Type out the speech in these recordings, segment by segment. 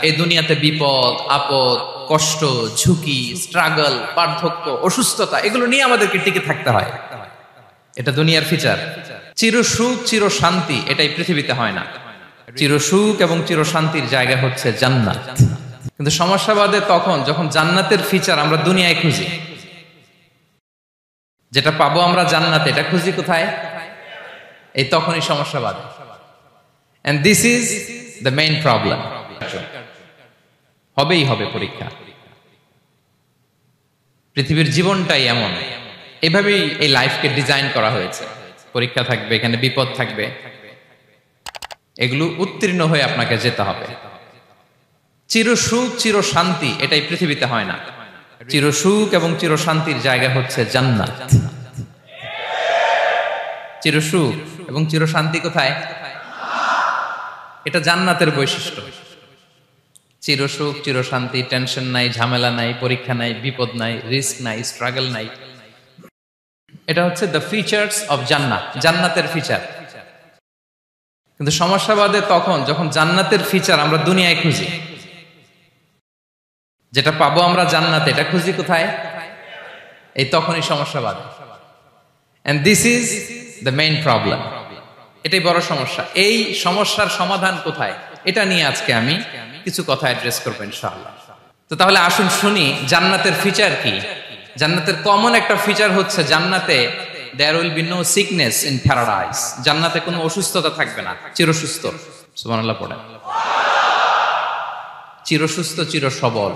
এই দুনিয়াতে বিপদ আপদ কষ্ট ঝুঁকি স্ট্রাগল বার্ধক্য অসুস্থতা এগুলো নিয়ে আমাদেরকে টিকে থাকতে হয়। এটা দুনিয়ার ফিচার। চির সুখ চির শান্তি এটাই পৃথিবীতে হয় না। চির সুখ এবং চির শান্তির জায়গা হচ্ছে জান্নাত। কিন্তু সমস্যা বাদে তখন যখন জান্নাতের ফিচার আমরা দুনিয়ায় খুঁজি। যেটা পাবো আমরা জান্নাতে এটা খুঁজি কোথায়? এই তখনই সমস্যা বাদে। And this is the main problem. হবেই হবে পরীক্ষা। পৃথিবীর জীবনটাই এমন, এভাবেই এই লাইফকে ডিজাইন করা হয়েছে। পরীক্ষা থাকবে, এখানে বিপদ থাকবে, এগুলো উত্তীর্ণ হয়ে আপনাকে যেতে হবে। চির সুখ চির শান্তি এটাই পৃথিবীতে হয় না। চির সুখ এবং চির শান্তির জায়গা হচ্ছে জান্নাত। চির সুখ এবং চির শান্তি কোথায়? এটা জান্নাতের বৈশিষ্ট্য। চির সুখ চির শান্তি, টেনশন নাই, ঝামেলা নাই, পরীক্ষা নাই, বিপদ নাই, রিস্ক নাই, স্ট্রাগল নাই। এটা হচ্ছে দ্য ফিচার্স অফ জান্নাত, জান্নাতের ফিচার। কিন্তু সমস্যা বাদে তখন যখন জান্নাতের ফিচার আমরা দুনিয়ায় খুঁজি। যেটা পাবো আমরা জান্নাতে এটা খুঁজি কোথায়? এই তখনই সমস্যা বাদে। And this is the main problem. এটাই বড় সমস্যা। এই সমস্যার সমাধান কোথায়? এটা নিয়ে আজকে আমি কিছু কথা অ্যাড্রেস করবো ইনশাআল্লাহ। তো তাহলে আসুন শুনি জান্নাতের ফিচার কি। জান্নাতের কমন একটা ফিচার হচ্ছে জান্নাতে there will be no sickness in paradise. জান্নাতে কোনো অসুস্থতা থাকবে না, চিরসুস্থ। সুবহানাল্লাহ পড়েন। চিরসুস্থ চির সবল,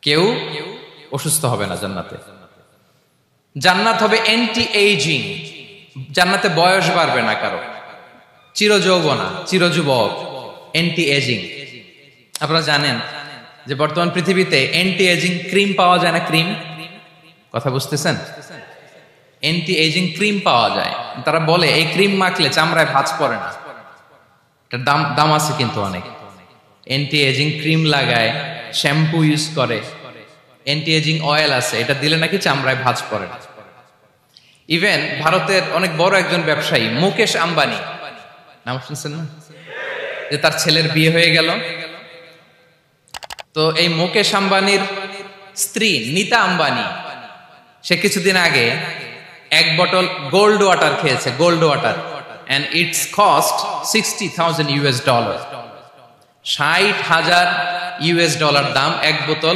কেউ অসুস্থ হবে না জান্নাতে। জান্নাত হবে অ্যান্টি এইজিং, জান্নাতে বয়স বাড়বে না কারো, চির যৌবনা, চির যুবক, অ্যান্টি এজিং। আপনারা জানেন যে বর্তমান পৃথিবীতে অ্যান্টি এজিং ক্রিম পাওয়া যায় না? ক্রিম, কথা বুঝতেছেন? অ্যান্টি এজিং ক্রিম পাওয়া যায়। তারা বলে এই ক্রিম মাখলে চামড়ায় ভাঁজ পড়ে না। এটার দাম আছে কিন্তু অনেক। অ্যান্টি এজিং ক্রিম লাগায়, শ্যাম্পু ইউজ করে, অ্যান্টি এজিং অয়েল আছে, এটা দিলে নাকি চামড়ায় ভাঁজ পড়ে না। ইভেন ভারতের অনেক বড় একজন ব্যবসায়ী মুকেশ আম্বানি, নাম শুনছেন না? যে তার ছেলের বিয়ে হয়ে গেল। তো এই মুকেশ আম্বানির স্ত্রী নীতা আম্বানি, সে কিছুদিন আগে এক বোতল গোল্ড ওয়াটার খেয়েছে, gold water, and it's cost $60,000। $60,000 দাম এক বোতল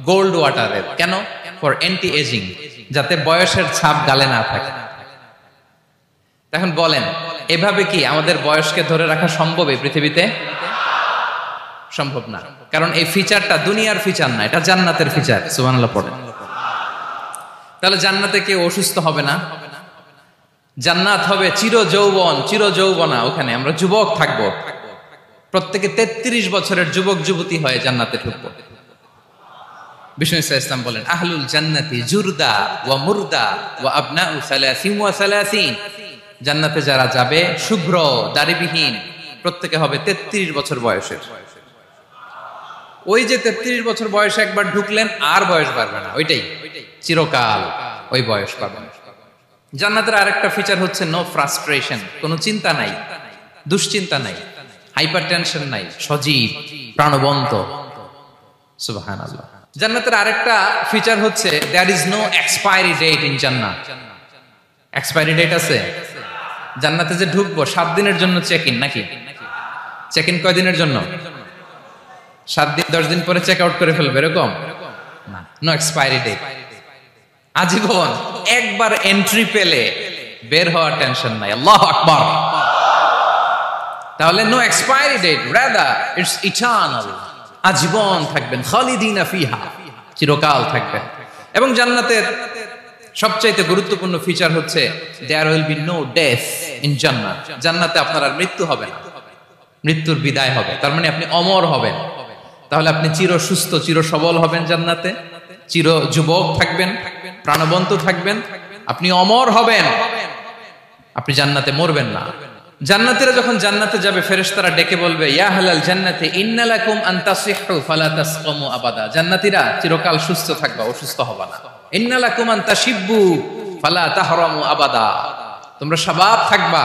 গোল্ড ওয়াটারের। কেন? ফর অ্যান্টি এজিং, যাতে বয়সের ছাপ গালে না থাকে। এখন বলেন এভাবে কি আমাদের বয়সকে ধরে রাখা সম্ভব এই পৃথিবীতে? সম্ভব না, কারণ এই ফিচারটা দুনিয়ার ফিচার না, এটা জান্নাতের ফিচার। সুবহানাল্লাহ পড়েন। তাহলে জান্নাতে কেউ অসুস্থ হবে না, জান্নাত হবে চির যৌবন চির যৌবনা। ওখানে আমরা যুবক থাকবো, প্রত্যেকে 33 বছরের যুবক যুবতী হয়ে জান্নাতে ঢুকবো। বিষ্ণু ইসলাম বলেন আহলুল জান্নাতি জুরদা ওয়া মুরদা ওয়া আবনাউ 30 ওয়া 30। জান্নাতে যারা যাবে শুভ্র দাড়িবিহীন, প্রত্যেকে হবে 33 বছর বয়সের। ওই যে 33 বছর বয়সে একবার ঢুকলেন আর বয়স বাড়বে না, ওইটাই চিরকাল ওই বয়স পাবেন। জান্নাতের আরেকটা ফিচার হচ্ছে নো ফ্রাস্ট্রেশন, কোনো চিন্তা নাই, দুশ্চিন্তা নাই, হাইপার টেনশন নাই, সজীব প্রাণবন্ত। সুবহানাল্লাহ। জান্নাতের আরেকটা ফিচার হচ্ছে there is no expiry date in জান্নাত। এক্সপায়ারি ডেট আছে? জান্নাতে যে ঢুকবো 7 দিনের জন্য চেক ইন, নাকি? চেক ইন কয় দিনের জন্য? 7 দিন, 10 দিন পরে চেক আউট করে ফেলবে, এরকম না। নো এক্সপায়ারি ডেট, আজীবন। একবার এন্ট্রি পেলে বের হওয়ার টেনশন নাই। আল্লাহু আকবার। তাহলে no expiry date, rather it's eternal, আজীবন থাকবেন, খালিদিনা ফিহা, চিরকাল থাকবেন। এবং জান্নাতের সবচাইতে গুরুত্বপূর্ণ ফিচার হচ্ছে there will be no death in জান্নাত। জান্নাতে আপনার আর মৃত্যু হবে না, মৃত্যুর বিদায় হবে। তার মানে আপনি অমর হবেন। তাহলে আপনি চির সুস্থ চির সবল হবেন জান্নাতে, চির যুবক থাকবেন, প্রাণবন্ত থাকবেন, আপনি অমর হবেন, আপনি জান্নাতে মরবেন না। জান্নাতীরা যখন জান্নাতে যাবে ফেরেশতারা ডেকে বলবে ইয়া আহলাল জান্নাতি ইন্না লাকুম আন তাসিহু ফালা তাসকামু আবাদা। জান্নাতীরা চিরকাল সুস্থ থাকবা, অসুস্থ হবা না। ইন্না লাকুম আন তাশিব্বু ফালা তাহরামু আবাদা। তোমরা শাবাব থাকবা,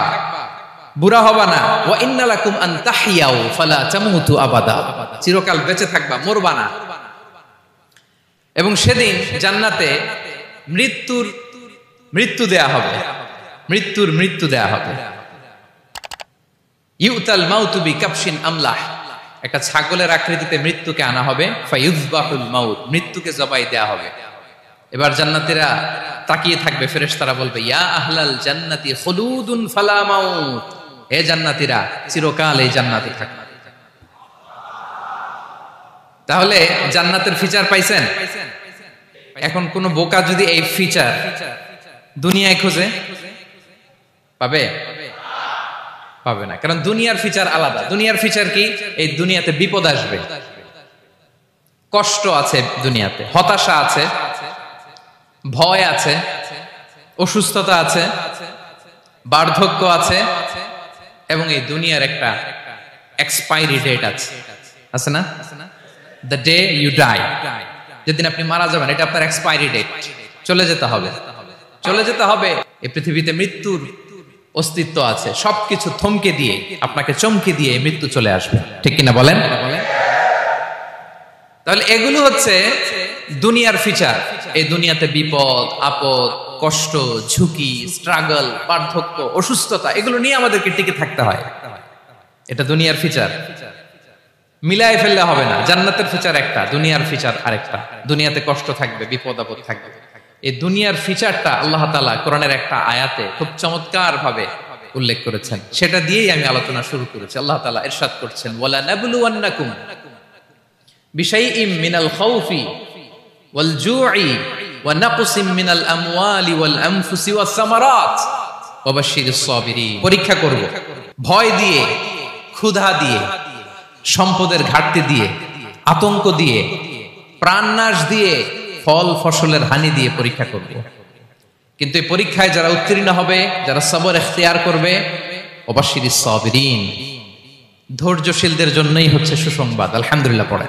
বুড়া হবা না। ওয়া ইন্না লাকুম আন তাহইয়াউ ফালা তামুতু আবাদা, চিরকাল বেঁচে থাকবা, মরবা না। এবং সেদিন জান্নাতে মৃত্যু দেয়া হবে, মৃত্যু দেয়া হবে। ইউতাল মাউতু বিকাবশিন আমলাহ, একটা ছাগলের আকৃতিতে মৃত্যুকে আনা হবে। ফায়ুযবাহুল মাউত, মৃত্যুকে জবাই দেয়া হবে। এবার জান্নাতীরা তাকিয়ে থাকবে, ফেরেশতারা বলবে ইয়া আহলাল জান্নাতি খুলুদুন ফালা মাউত, হে জান্নাতীরা চিরকাল এই জান্নাতে থাকবে। তাহলে জান্নাতের ফিচার পাইছেন? এখন কোন বোকা যদি এই ফিচার দুনিয়ায় খোঁজে পাবে? পাবে না, কারণ দুনিয়ার ফিচার আলাদা। দুনিয়ার ফিচার কি? এই দুনিয়াতে বিপদ আসবে, কষ্ট আছে দুনিয়াতে, হতাশা আছে, ভয় আছে, অসুস্থতা আছে, বার্ধক্য আছে, এবং এই দুনিয়ার একটা এক্সপায়ারি ডেট আছে না? দ্য ডে ইউ ডাই, যেদিন আপনি মারা যাবেন, এটা আপনার এক্সপায়ারি ডেট, চলে যেতে হবে, চলে যেতে হবে। এই পৃথিবীতে মৃত্যুর অস্তিত্ব আছে, সবকিছু থমকে দিয়ে, আপনাকে চমকে দিয়ে মৃত্যু চলে আসবে, ঠিক কিনা বলেন? তাহলে এগুলো হচ্ছে দুনিয়ার ফিচার। এই দুনিয়াতে বিপদ আপদ, কষ্ট, ঝুঁকি, স্ট্রাগল, বার্ধক্য, অসুস্থতা, এগুলো নিয়ে আমাদেরকে টিকে থাকতে হয়। এটা দুনিয়ার ফিচার, মিলায় ফেললে হবে না। জান্নাতের ফিচার একটা, দুনিয়ার ফিচার আরেকটা। দুনিয়াতে কষ্ট থাকবে, বিপদ আপদ থাকবে। এই দুনিয়ার ফিচারটা আল্লাহ তাআলা কোরআনের একটা আয়াতে খুব চমৎকার ভাবে উল্লেখ করেছেন, সেটা দিয়েই আমি আলোচনা শুরু করেছি। আল্লাহ তাআলা ইরশাদ করছেন ওয়ালা নাবলুওয়ান্নাকুম বিশাইইম মিনাল খাউফি ওয়াল জু'i ওয়া নাকসিম মিনাল আমওয়ালি ওয়াল আনফুসি ওয়াস সামারাত ওয়া বাশশিরিস সাবিরিন। পরীক্ষা করব ভয় দিয়ে, ক্ষুধা দিয়ে, সম্পদের ঘাটতি দিয়ে, আতঙ্ক দিয়ে, প্রাণনাশ দিয়ে, ফল ফসলের হানি দিয়ে পরীক্ষা করব। কিন্তু এই পরীক্ষায় যারা উত্তীর্ণ হবে, যারা সবর ইখতিয়ার করবে, ওয়া বাশশিরিস সাবিরিন, ধৈর্যশীলদের জন্যই হচ্ছে সুসংবাদ। আলহামদুলিল্লাহ পড়ে।